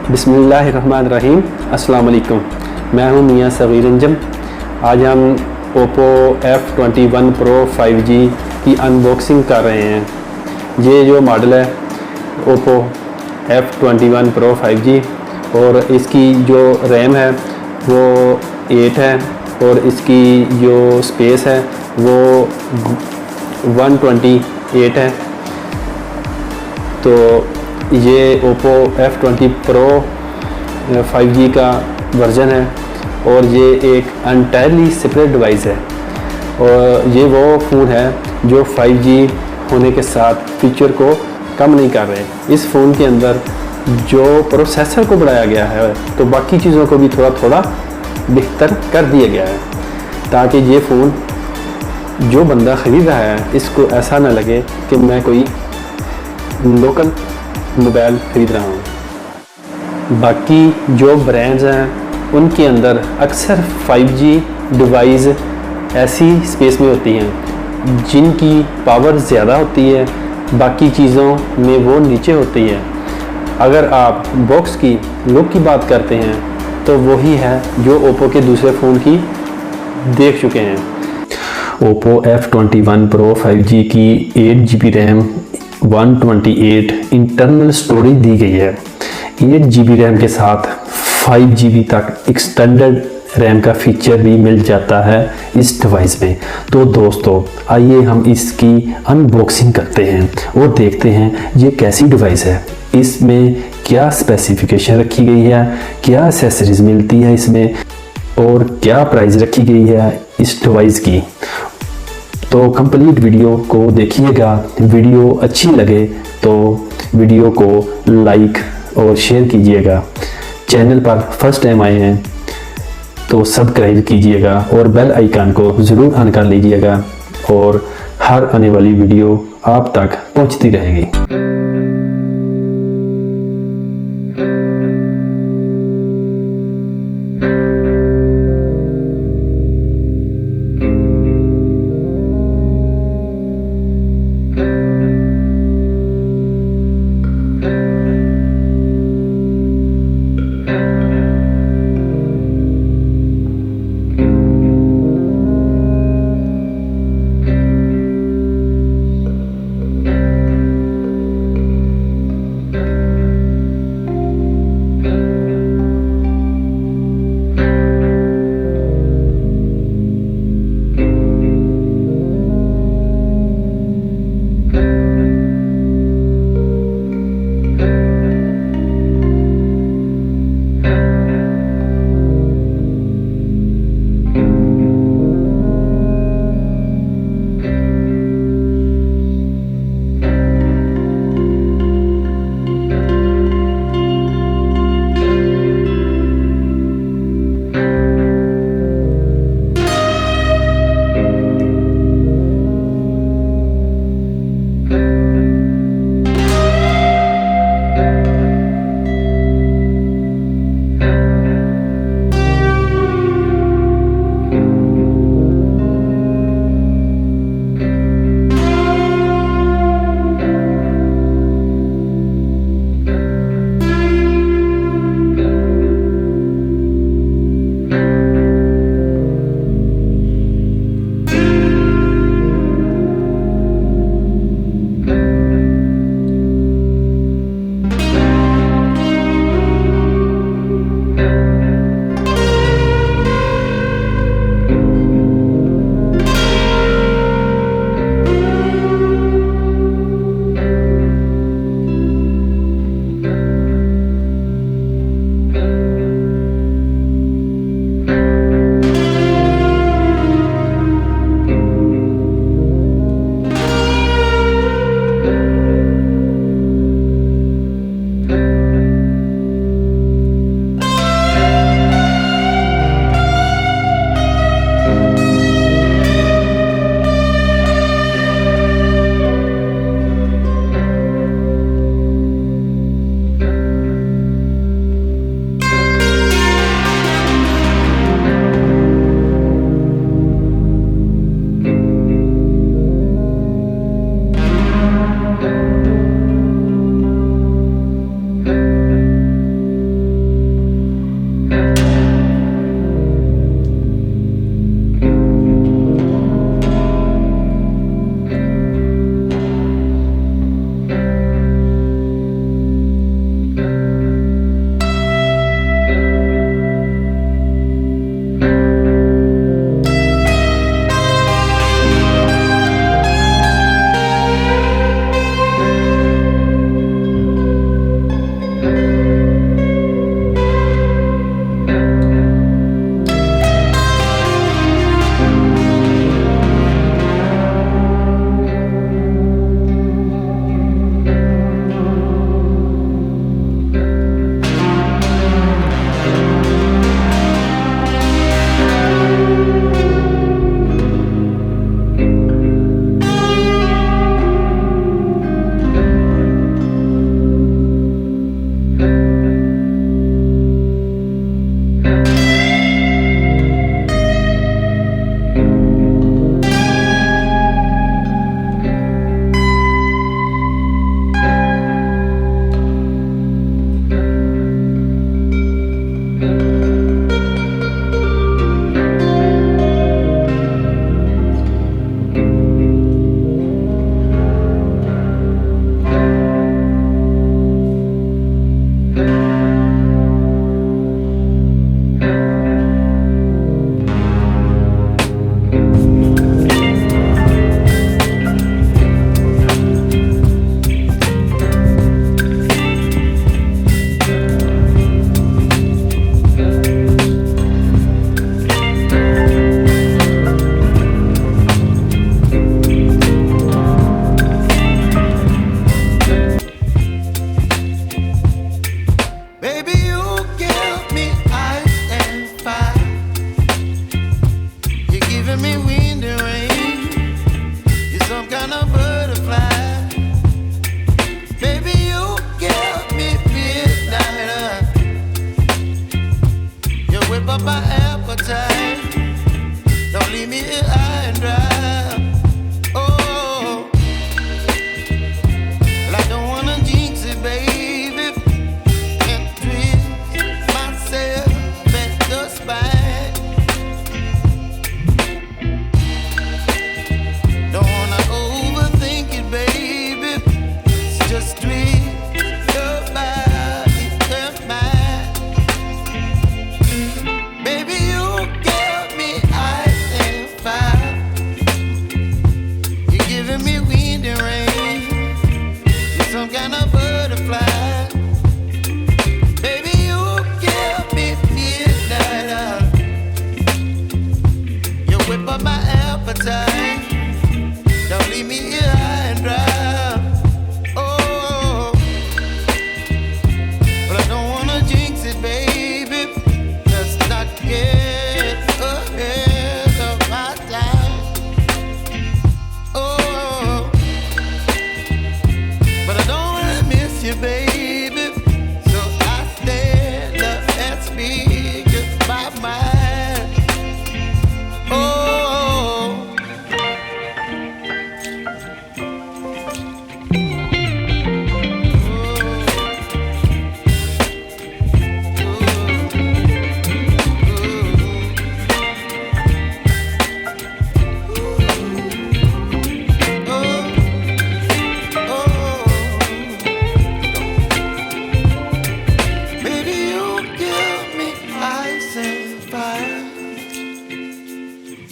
बिस्मिल्लाहिर्रहमानिर्रहीम। अस्सलाम वालेकुम। मैं हूं मियां सगीर अंजम। आज हम ओप्पो f21 Pro 5G की अनबॉक्सिंग कर रहे हैं। ये जो मॉडल है ओप्पो f21 Pro 5G और इसकी जो रैम है वो 8 है और इसकी जो स्पेस है वो 128 है। तो ये Oppo F20 Pro 5G का वर्जन है और ये एक एंटायरली सेपरेट डिवाइस है और ये वो फ़ोन है जो 5G होने के साथ फीचर को कम नहीं कर रहे। इस फ़ोन के अंदर जो प्रोसेसर को बढ़ाया गया है तो बाकी चीज़ों को भी थोड़ा थोड़ा बेहतर कर दिया गया है ताकि ये फ़ोन जो बंदा ख़रीद रहा है इसको ऐसा ना लगे कि मैं कोई लोकल मोबाइल ख़रीद रहा हूँ। बाकी जो ब्रांड्स हैं उनके अंदर अक्सर 5G डिवाइस ऐसी स्पेस में होती हैं जिनकी पावर ज़्यादा होती है, बाकी चीज़ों में वो नीचे होती है। अगर आप बॉक्स की लुक की बात करते हैं तो वही है जो ओप्पो के दूसरे फ़ोन की देख चुके हैं। ओप्पो F21 Pro 5G की 8GB रैम 128 इंटरनल स्टोरेज दी गई है। 8GB रैम के साथ 5GB तक एक्सटेंडेड रैम का फीचर भी मिल जाता है इस डिवाइस में। तो दोस्तों आइए हम इसकी अनबॉक्सिंग करते हैं और देखते हैं ये कैसी डिवाइस है, इसमें क्या स्पेसिफिकेशन रखी गई है, क्या एक्सेसरीज मिलती है इसमें और क्या प्राइस रखी गई है इस डिवाइस की। तो कंप्लीट वीडियो को देखिएगा। वीडियो अच्छी लगे तो वीडियो को लाइक और शेयर कीजिएगा। चैनल पर फर्स्ट टाइम आए हैं तो सब्सक्राइब कीजिएगा और बेल आइकन को ज़रूर ऑन कर लीजिएगा और हर आने वाली वीडियो आप तक पहुंचती रहेगी।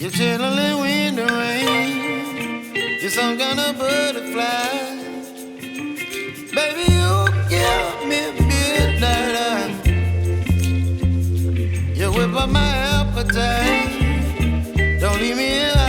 You're chilling wind and rain. You're some kind of butterfly. Baby, you give me midnight. You whip up my appetite. Don't leave me here